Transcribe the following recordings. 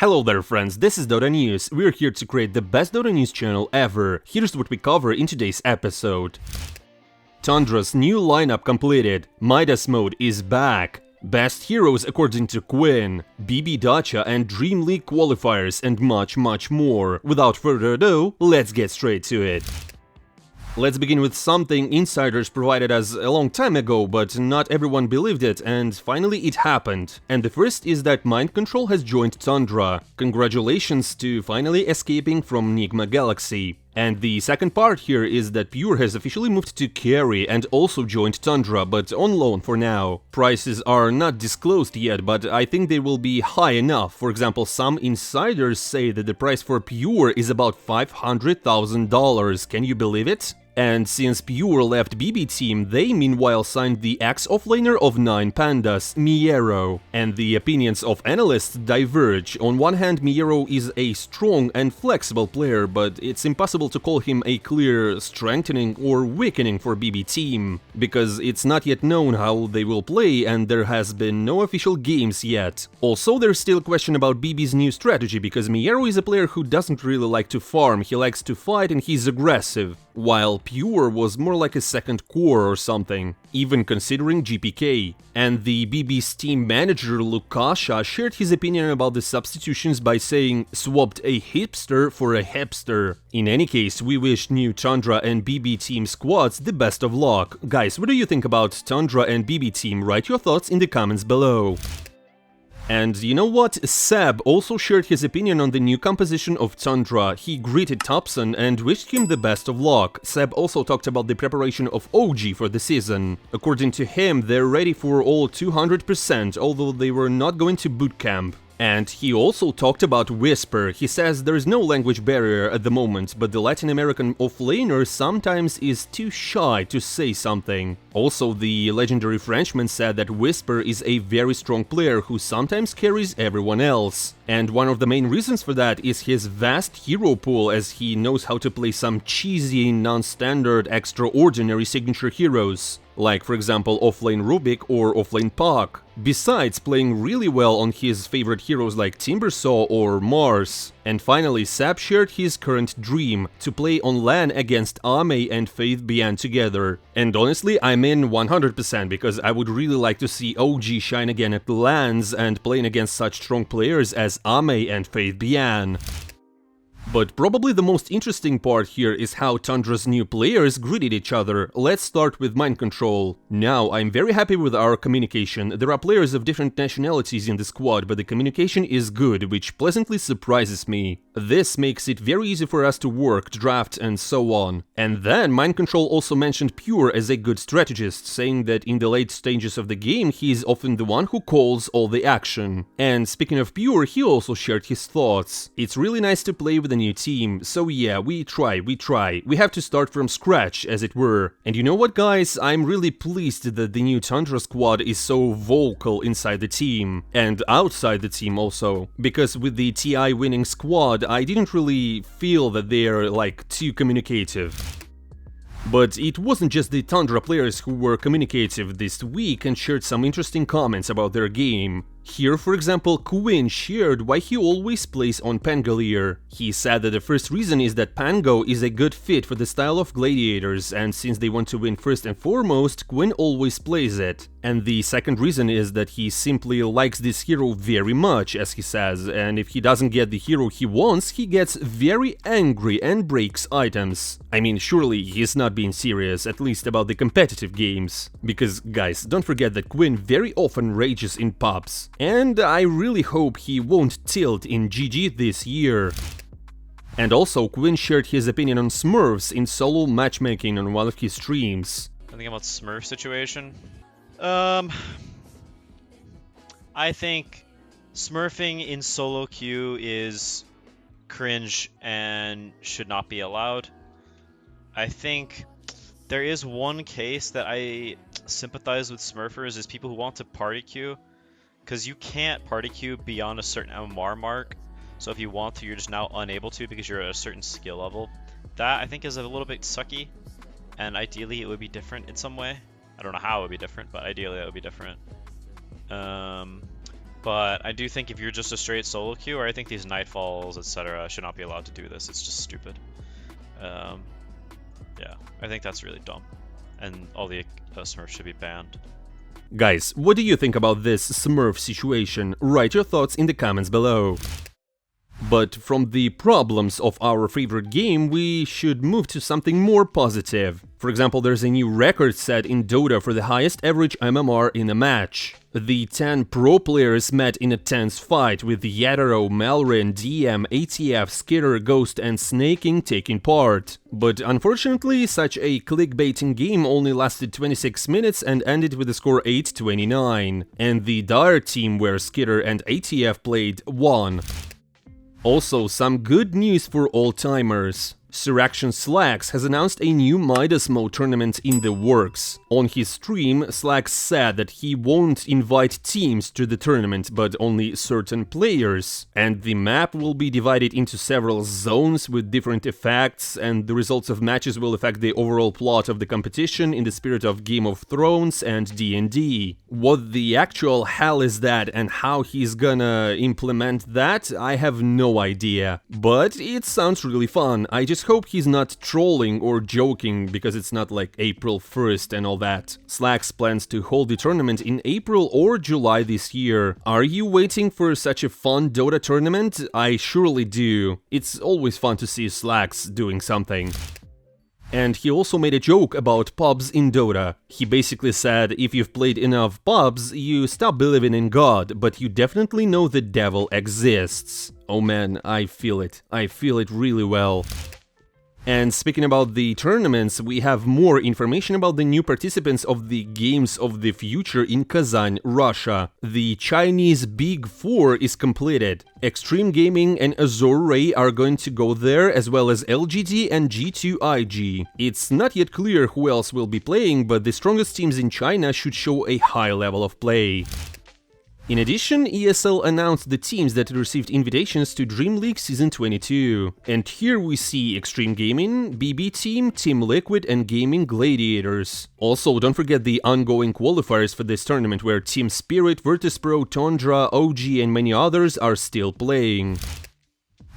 Hello there friends, this is Dota News. We're here to create the best Dota News channel ever. Here's what we cover in today's episode. Tundra's new lineup completed. MidasMode is back. Best heroes according to Quinn, BB Dacha and DreamLeague qualifiers, and much more. Without further ado, let's get straight to it. Let's begin with something insiders provided us a long time ago, but not everyone believed it, and finally it happened. And the first is that Mind Control has joined Tundra. Congratulations to finally escaping from Nigma Galaxy. And the second part here is that Pure has officially moved to carry and also joined Tundra, but on loan for now. Prices are not disclosed yet, but I think they will be high enough. For example, some insiders say that the price for Pure is about $500,000. Can you believe it? And since Pure left BB team, they meanwhile signed the ex-offlaner of 9 pandas, Miero. And the opinions of analysts diverge. On one hand, Miero is a strong and flexible player, but it's impossible to call him a clear strengthening or weakening for BB team, because it's not yet known how they will play and there has been no official games yet. Also, there's still a question about BB's new strategy, because Miero is a player who doesn't really like to farm, he likes to fight and he's aggressive, while Pure was more like a second core or something, even considering GPK. And the BB's team manager Lukasha shared his opinion about the substitutions by saying, swapped a hipster for a hipster. In any case, we wish new Tundra and BB team squads the best of luck. Guys, what do you think about Tundra and BB team? Write your thoughts in the comments below. And you know what? Seb also shared his opinion on the new composition of Tundra. He greeted Thompson and wished him the best of luck. Seb also talked about the preparation of OG for the season. According to him, they're ready for all 200%, although they were not going to bootcamp. And he also talked about Whisper. He says there is no language barrier at the moment, but the Latin American offlaner sometimes is too shy to say something. Also, the legendary Frenchman said that Whisper is a very strong player who sometimes carries everyone else. And one of the main reasons for that is his vast hero pool, as he knows how to play some cheesy, non-standard, extraordinary signature heroes. Like, for example, offlane Rubik or offlane Puck, besides playing really well on his favorite heroes like Timbersaw or Mars. And finally, Sab shared his current dream, to play on LAN against Ame and Faith Bian together. And honestly, I'm in 100%, because I would really like to see OG shine again at LANs and playing against such strong players as Ame and Faith Bian. But probably the most interesting part here is how Tundra's new players greeted each other. Let's start with Mind Control. Now, I'm very happy with our communication. There are players of different nationalities in the squad, but the communication is good, which pleasantly surprises me. This makes it very easy for us to work, draft, and so on. And then Mind Control also mentioned Pure as a good strategist, saying that in the late stages of the game he is often the one who calls all the action. And speaking of Pure, he also shared his thoughts. It's really nice to play with a new team, so yeah, we try. We have to start from scratch, as it were. And you know what, guys? I'm really pleased that the new Tundra squad is so vocal inside the team, and outside the team also. Because with the TI winning squad, I didn't really feel that they're, like, too communicative. But it wasn't just the Tundra players who were communicative this week and shared some interesting comments about their game. Here, for example, Quinn shared why he always plays on Pangolier. He said that the first reason is that Pango is a good fit for the style of gladiators, and since they want to win first and foremost, Quinn always plays it. And the second reason is that he simply likes this hero very much, as he says, and if he doesn't get the hero he wants, he gets very angry and breaks items. I mean, surely he's not being serious, at least about the competitive games. Because, guys, don't forget that Quinn very often rages in pubs. And I really hope he won't tilt in GG this year. And also, Quinn shared his opinion on smurfs in solo matchmaking on one of his streams. I think about smurf situation. I think smurfing in solo queue is cringe and should not be allowed. I think there is one case that I sympathize with smurfers, is people who want to party queue. Because you can't party queue beyond a certain MMR mark, so if you want to, you're just now unable to because you're at a certain skill level. That, I think, is a little bit sucky, and ideally it would be different in some way. I don't know how it would be different, but ideally it would be different. But I do think if you're just a straight solo queue, or I think these Nightfalls, etc., should not be allowed to do this. It's just stupid. Yeah, I think that's really dumb. And all the Smurfs should be banned. Guys, what do you think about this Smurf situation? Write your thoughts in the comments below. But from the problems of our favorite game, we should move to something more positive. For example, there's a new record set in Dota for the highest average MMR in a match. The 10 pro players met in a tense fight with Yatoro, Malrin, DM, ATF, Skitter, Ghost and Snaking taking part. But unfortunately, such a clickbaiting game only lasted 26 minutes and ended with a score 8-29. And the Dire team, where Skitter and ATF played, won. Also, some good news for all-timers. SirActionSlacks has announced a new MidasMode tournament in the works. On his stream, Slacks said that he won't invite teams to the tournament, but only certain players. And the map will be divided into several zones with different effects, and the results of matches will affect the overall plot of the competition in the spirit of Game of Thrones and D&D. What the actual hell is that and how he's gonna implement that, I have no idea. But it sounds really fun. I just hope he's not trolling or joking, because it's not like April 1st and all that. Slacks plans to hold the tournament in April or July this year. Are you waiting for such a fun Dota tournament? I surely do. It's always fun to see Slacks doing something. And he also made a joke about pubs in Dota. He basically said, if you've played enough pubs, you stop believing in God, but you definitely know the devil exists. Oh man, I feel it. I feel it really well. And speaking about the tournaments, we have more information about the new participants of the Games of the Future in Kazan, Russia. The Chinese Big Four is completed. Extreme Gaming and Azure Ray are going to go there, as well as LGD and G2IG. It's not yet clear who else will be playing, but the strongest teams in China should show a high level of play. In addition, ESL announced the teams that received invitations to DreamLeague Season 22. And here we see Extreme Gaming, BB Team, Team Liquid and Gaming Gladiators. Also, don't forget the ongoing qualifiers for this tournament, where Team Spirit, Virtus.pro, Tundra, OG and many others are still playing.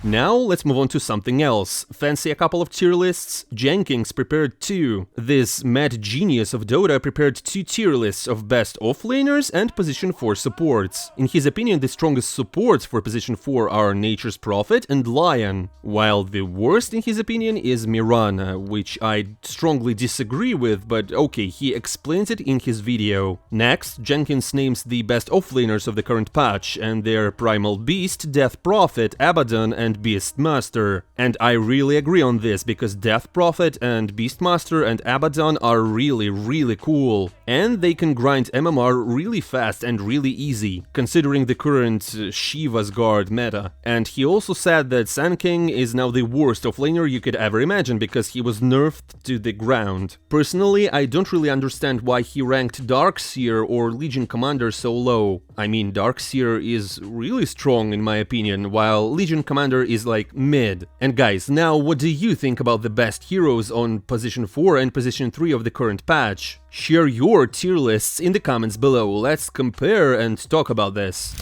Now, let's move on to something else. Fancy a couple of tier lists? Jenkins prepared 2. This mad genius of Dota prepared 2 tier lists of best offlaners and position 4 supports. In his opinion, the strongest supports for position 4 are Nature's Prophet and Lion, while the worst in his opinion is Mirana, which I strongly disagree with, but okay, he explains it in his video. Next, Jenkins names the best offlaners of the current patch, and they're Primal Beast, Death Prophet, Abaddon and Beastmaster. And I really agree on this, because Death Prophet and Beastmaster and Abaddon are really cool. And they can grind MMR really fast and really easy, considering the current Shiva's Guard meta. And he also said that Sun King is now the worst offlaner you could ever imagine, because he was nerfed to the ground. Personally, I don't really understand why he ranked Darkseer or Legion Commander so low. I mean, Darkseer is really strong in my opinion, while Legion Commander is like mid. And guys, now what do you think about the best heroes on position 4 and position 3 of the current patch? Share your tier lists in the comments below, let's compare and talk about this.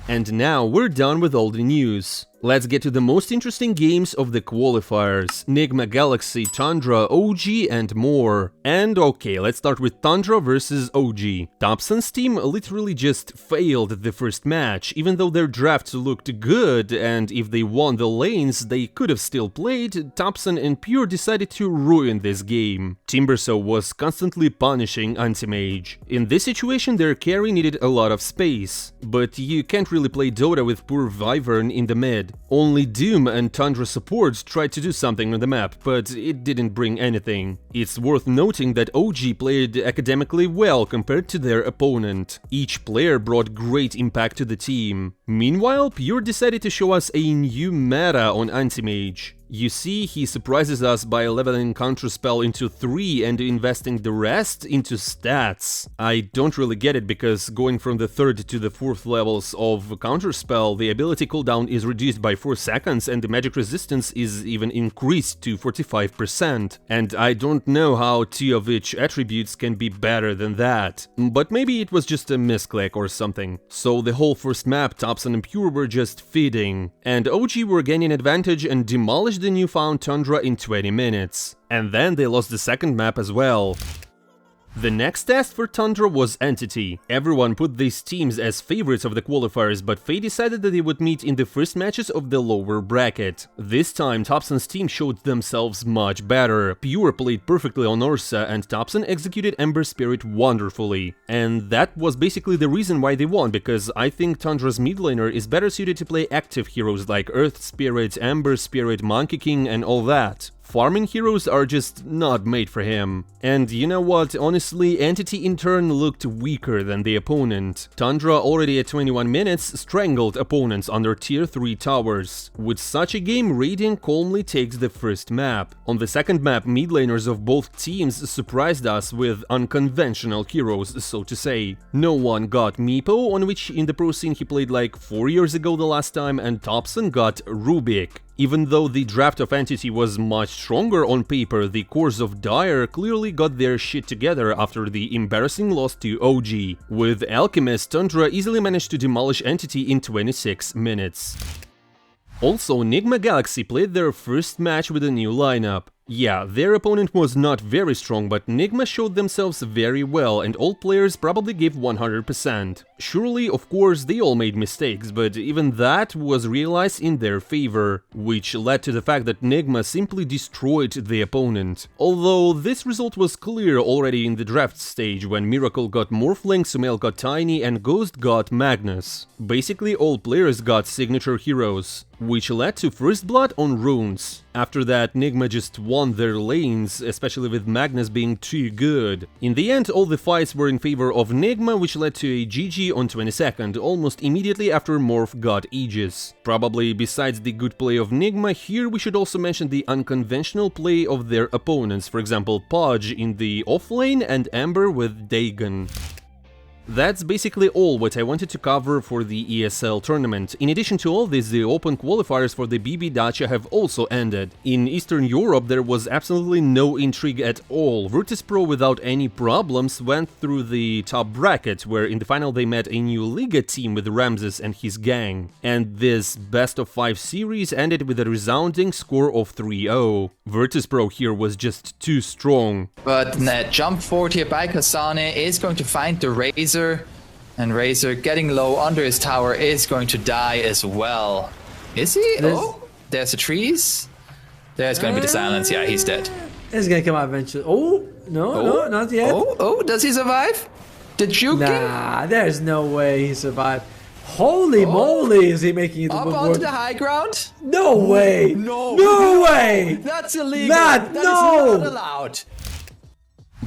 And now we're done with all the news. Let's get to the most interesting games of the qualifiers: Nigma Galaxy, Tundra, OG and more. And okay, let's start with Tundra versus OG. Thompson's team literally just failed the first match, even though their drafts looked good, and if they won the lanes they could have still played. Thompson and Pure decided to ruin this game. Timbersaw was constantly punishing Anti-Mage. In this situation their carry needed a lot of space, but you can't really play Dota with poor Wyvern in the mid. Only Doom and Tundra supports tried to do something on the map, but it didn't bring anything. It's worth noting that OG played academically well compared to their opponent. Each player brought great impact to the team. Meanwhile, Pure decided to show us a new meta on Anti-Mage. You see, he surprises us by leveling Counterspell into 3 and investing the rest into stats. I don't really get it, because going from the 3rd to the 4th levels of Counterspell, the ability cooldown is reduced by 4 seconds and the magic resistance is even increased to 45%. And I don't know how 2 of which attributes can be better than that. But maybe it was just a misclick or something. So the whole first map, Topson and Pure were just feeding. And OG were gaining advantage and demolished the newfound Tundra in 20 minutes. And then they lost the second map as well. The next test for Tundra was Entity. Everyone put these teams as favorites of the qualifiers, but Faye decided that they would meet in the first matches of the lower bracket. This time, Topson's team showed themselves much better. Pure played perfectly on Ursa, and Topson executed Ember Spirit wonderfully. And that was basically the reason why they won, because I think Tundra's mid laner is better suited to play active heroes like Earth Spirit, Ember Spirit, Monkey King, and all that. Farming heroes are just not made for him. And you know what, honestly, Entity in turn looked weaker than the opponent. Tundra, already at 21 minutes, strangled opponents under tier 3 towers. With such a game, Radiant calmly takes the first map. On the second map, mid laners of both teams surprised us with unconventional heroes, so to say. No one got Meepo, on which in the pro scene he played like 4 years ago the last time, and Topson got Rubik. Even though the draft of Entity was much stronger on paper, the cores of Dire clearly got their shit together after the embarrassing loss to OG. With Alchemist, Tundra easily managed to demolish Entity in 26 minutes. Also, Nigma Galaxy played their first match with a new lineup. Yeah, their opponent was not very strong, but Nigma showed themselves very well, and all players probably gave 100%. Surely, of course, they all made mistakes, but even that was realized in their favor, which led to the fact that Nigma simply destroyed the opponent. Although this result was clear already in the draft stage, when Miracle got Morphling, Sumail got Tiny, and Ghost got Magnus. Basically, all players got signature heroes, which led to First Blood on Runes. After that, Nigma just won their lanes, especially with Magnus being too good. In the end, all the fights were in favor of Nigma, which led to a GG on 22nd, almost immediately after Morph got Aegis. Probably besides the good play of Nigma, here we should also mention the unconventional play of their opponents, for example Podge in the offlane and Ember with Dagon. That's basically all what I wanted to cover for the ESL tournament. In addition to all this, the open qualifiers for the BB Dacha have also ended. In Eastern Europe there was absolutely no intrigue at all. Virtus.pro without any problems went through the top bracket, where in the final they met a new Liga team with Ramses and his gang. And this best of 5 series ended with a resounding score of 3-0. Virtus.pro here was just too strong. But jump forward here by Kazan is going to find the Razor, and Razor getting low under his tower is going to die as well. Is he? Oh, there's the trees. There's going to be the silence. Yeah, he's dead. It's going to come out eventually. Oh, no, not yet. Oh, does he survive? The juking? Nah, there's no way he survived. Holy moly, is he making it up onto the high ground? No way! No way! That's illegal! That is not allowed!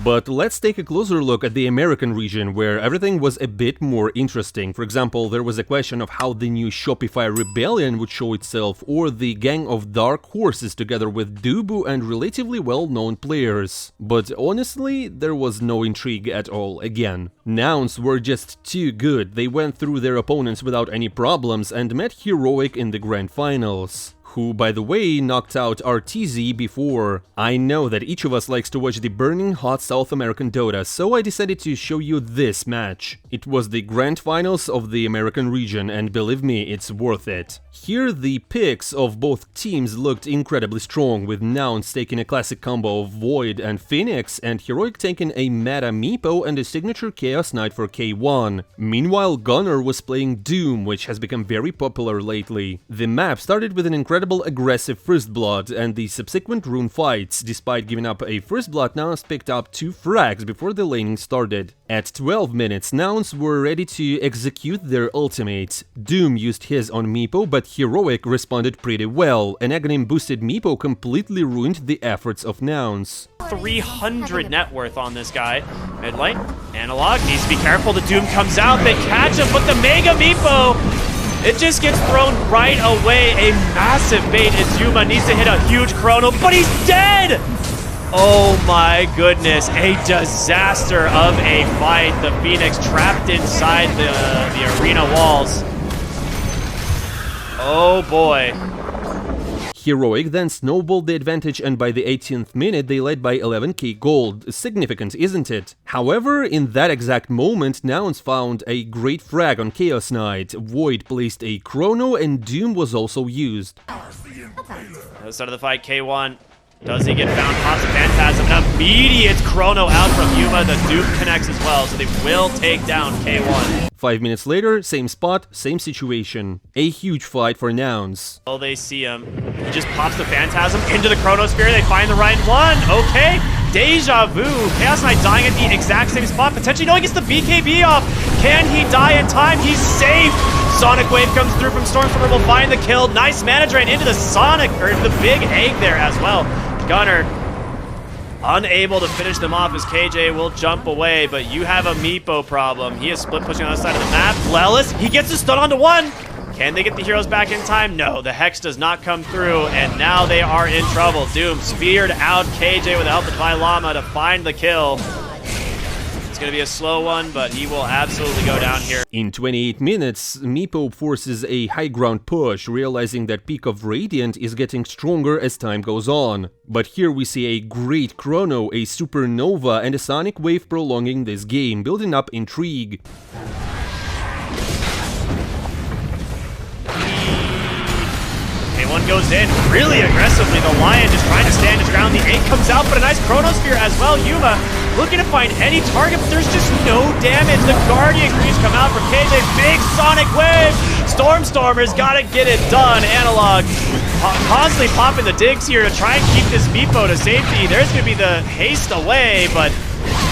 But let's take a closer look at the American region, where everything was a bit more interesting. For example, there was a question of how the new Shopify Rebellion would show itself, or the gang of dark horses together with Dubu and relatively well-known players. But honestly, there was no intrigue at all again. Nouns were just too good. They went through their opponents without any problems and met Heroic in the grand finals, who, by the way, knocked out RTZ before. I know that each of us likes to watch the burning hot South American Dota, so I decided to show you this match. It was the grand finals of the American region, and believe me, it's worth it. Here the picks of both teams looked incredibly strong, with Nouns taking a classic combo of Void and Phoenix, and Heroic taking a meta Meepo and a signature Chaos Knight for K1. Meanwhile, Gunnar was playing Doom, which has become very popular lately. The map started with an incredible aggressive First Blood and the subsequent rune fights. Despite giving up a First Blood, Nouns picked up 2 frags before the laning started. At 12 minutes, Nouns were ready to execute their ultimate. Doom used his on Meepo, but Heroic responded pretty well. An Aghanim boosted Meepo completely ruined the efforts of Nouns. 300 net worth on this guy. Mid lane, Analog needs to be careful. The Doom comes out, they catch him, but the Mega Meepo It just gets thrown right away. A massive bait as Yuma needs to hit a huge chrono, but he's dead! Oh my goodness, a disaster of a fight. The Phoenix trapped inside the arena walls. Oh boy. Heroic then snowballed the advantage, and by the 18th minute they led by 11k gold. Significant, isn't it? However, in that exact moment, Nouns found a great frag on Chaos Knight. Void placed a chrono and Doom was also used. Other side of the fight, K1. Does he get found? Pops a Phantasm. An immediate chrono out from Yuma. The Doom connects as well, so they will take down K1. 5 minutes later, same spot, same situation. A huge fight for Nouns. Oh, they see him. He just pops the Phantasm into the Chronosphere. They find the right one. Okay. Deja vu. Chaos Knight dying at the exact same spot. Potentially, no, he gets the BKB off. Can he die in time? He's safe. Sonic Wave comes through from Stormstormer. Will find the kill. Nice mana drain into the Sonic, or the big egg there as well. Gunner unable to finish them off as KJ will jump away, but you have a Meepo problem. He is split pushing on the other side of the map. Lelis, he gets a stun onto one. Can they get the heroes back in time? No, the Hex does not come through, and now they are in trouble. Doom speared out KJ with the help of Divine Llama to find the kill. It's going to be a slow one, but he will absolutely go down here. In 28 minutes, Meepo forces a high ground push, realizing that Peak of Radiant is getting stronger as time goes on. But here we see a great chrono, a supernova, and a Sonic Wave prolonging this game, building up intrigue. K1 goes in really aggressively. The Lion just trying to stand his ground. The 8 comes out, but a nice Chronosphere as well. Yuma looking to find any target, but there's just no damage. The Guardian Greaves come out for KJ. Big Sonic Wave. Stormstormer's got to get it done. Analog constantly popping the digs here to try and keep this Meepo to safety. There's going to be the haste away, but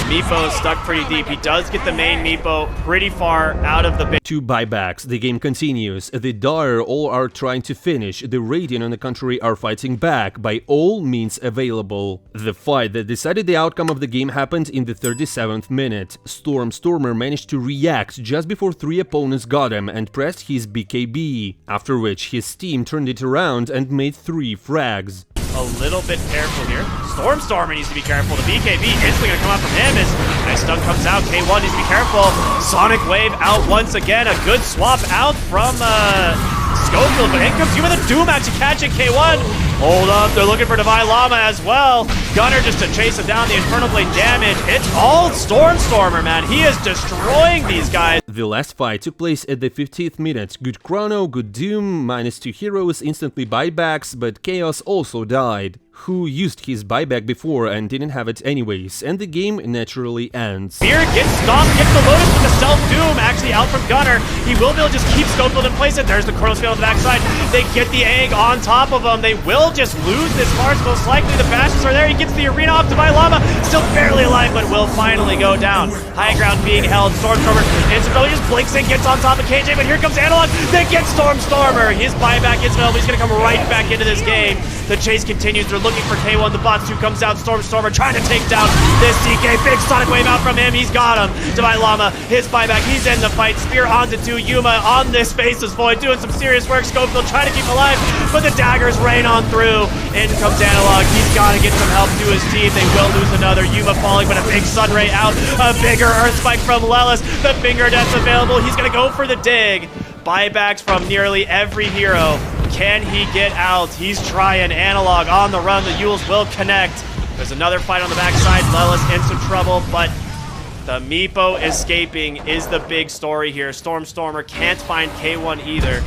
Meepo is stuck pretty deep. He does get the main Meepo pretty far out of the base. 2 buybacks, the game continues. The Dire all are trying to finish, the Radiant on the contrary are fighting back, by all means available. The fight that decided the outcome of the game happened in the 37th minute. Stormer managed to react just before 3 opponents got him and pressed his BKB, after which his team turned it around and made 3 frags. A little bit careful here. Stormstormer needs to be careful. The BKB instantly going to come out from him as nice stun comes out. K1 needs to be careful. Sonic Wave out once again. A good swap out from Schofield, but in comes Yuma the Doom actually catching K1. Hold up, they're looking for Divine Llama as well. Gunner just to chase him down, the Infernal Blade damage. It's all Stormstormer, man. He is destroying these guys. The last fight took place at the 50th minute. Good chrono, good Doom, -2 heroes, instantly buybacks, but Chaos also died, who used his buyback before and didn't have it anyways, and the game naturally ends. Spear gets stopped, gets the Lotus with the self-Doom actually out from Gunner. He will be able to just keep Schofield in place, and there's the Chronosphere on the backside. They get the egg on top of him. They will just lose this Mars, most likely. The Bastions are there. He gets the arena off Divine Llama, still barely alive, but will finally go down. High ground being held. Stormstormer instantly just blinks and gets on top of KJ, but here comes Analog. They get Stormstormer. His buyback is available. He's going to come right back into this game. The chase continues. They're looking for K1. The bots 2 comes out. Stormstormer trying to take down this CK. Big Sonic Wave out from him. He's got him. Divine Llama, his buyback. He's in the fight. Spear onto 2. Yuma on this Faceless Void doing some serious work. Schofield trying to keep him alive, but the daggers rain on through. In comes Analog. He's got to get some help to his team. They will lose another. Yuma falling, but a big Sunray out. A bigger Earth Spike from Lelis. The Finger Death's available. He's going to go for the dig. Buybacks from nearly every hero. Can he get out? He's trying. Analog on the run. The Yules will connect. There's another fight on the backside. Lelis in some trouble, but the Meepo escaping is the big story here. Stormstormer can't find K1 either.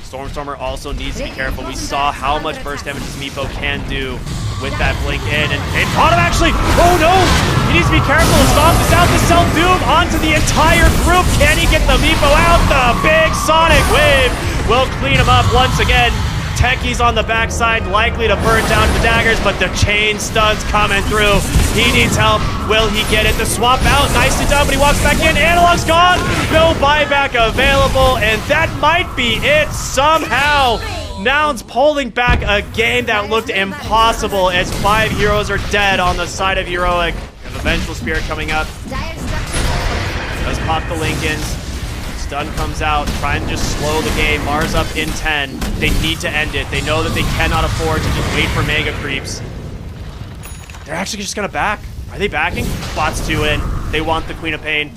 Stormstormer also needs to be careful. We saw how much burst damage this Meepo can do with that blink in, and they caught him actually. Oh no! He needs to be careful to stop this out. The self-Doom onto the entire group. Can he get the Meepo out? The big Sonic Wave will clean him up once again. Techie's on the backside, likely to burn down the daggers, but the chain stun's coming through. He needs help. Will he get it? The swap out, nicely done, but he walks back in. Analog's gone. No buyback available, and that might be it somehow. Nouns pulling back a game that looked impossible as 5 heroes are dead on the side of Heroic. We have a Vengeful Spirit coming up. Let's pop the Lincolns. Stun comes out, trying to just slow the game. Mars up in 10. They need to end it. They know that they cannot afford to just wait for mega creeps. They're actually just gonna back. Are they backing? Bots 2 in. They want the Queen of Pain.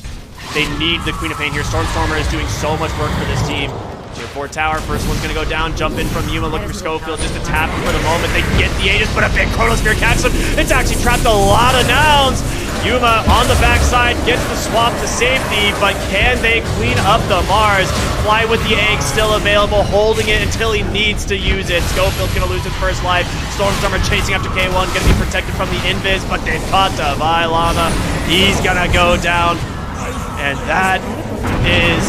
They need the Queen of Pain here. Stormstormer is doing so much work for this team. Tier 4 tower, first one's gonna go down. Jump in from Yuma, looking for Schofield, just to tap him for the moment. They get the Aegis, but a big Chronosphere catches him. It's actually trapped a lot of Nouns. Yuma on the backside gets the swap to safety, but can they clean up the Mars? Fly with the egg still available, holding it until he needs to use it. Schofield's gonna lose his first life. Stormstormer chasing after K1, gonna be protected from the invis, but they've caught Llama. He's gonna go down, and that is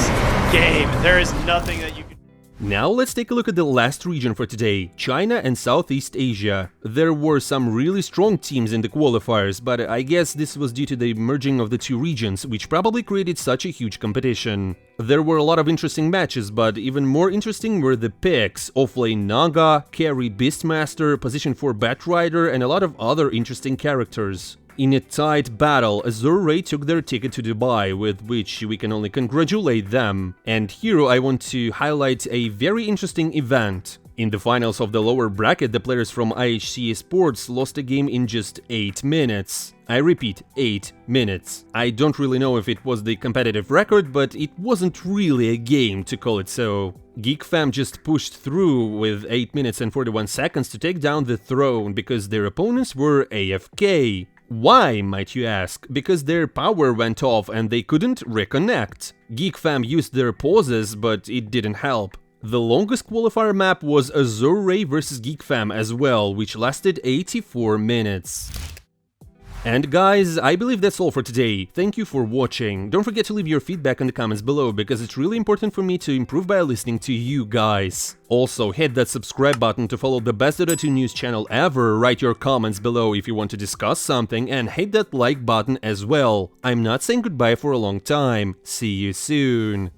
game. There is nothing that you can... Now let's take a look at the last region for today, China and Southeast Asia. There were some really strong teams in the qualifiers, but I guess this was due to the merging of the two regions, which probably created such a huge competition. There were a lot of interesting matches, but even more interesting were the picks: offlane Naga, carry Beastmaster, position 4 Batrider, and a lot of other interesting characters. In a tight battle, Azure Ray took their ticket to Dubai, with which we can only congratulate them. And here I want to highlight a very interesting event. In the finals of the lower bracket, the players from IHC Sports lost a game in just 8 minutes. I repeat, 8 minutes. I don't really know if it was the competitive record, but it wasn't really a game, to call it so. Geek Fam just pushed through with 8 minutes and 41 seconds to take down the throne because their opponents were AFK. Why, might you ask? Because their power went off and they couldn't reconnect. Geek Fam used their pauses, but it didn't help. The longest qualifier map was Azure Ray vs Geek Fam as well, which lasted 84 minutes. And guys, I believe that's all for today. Thank you for watching. Don't forget to leave your feedback in the comments below, because it's really important for me to improve by listening to you guys. Also, hit that subscribe button to follow the best Dota 2 news channel ever, write your comments below if you want to discuss something, and hit that like button as well. I'm not saying goodbye for a long time. See you soon.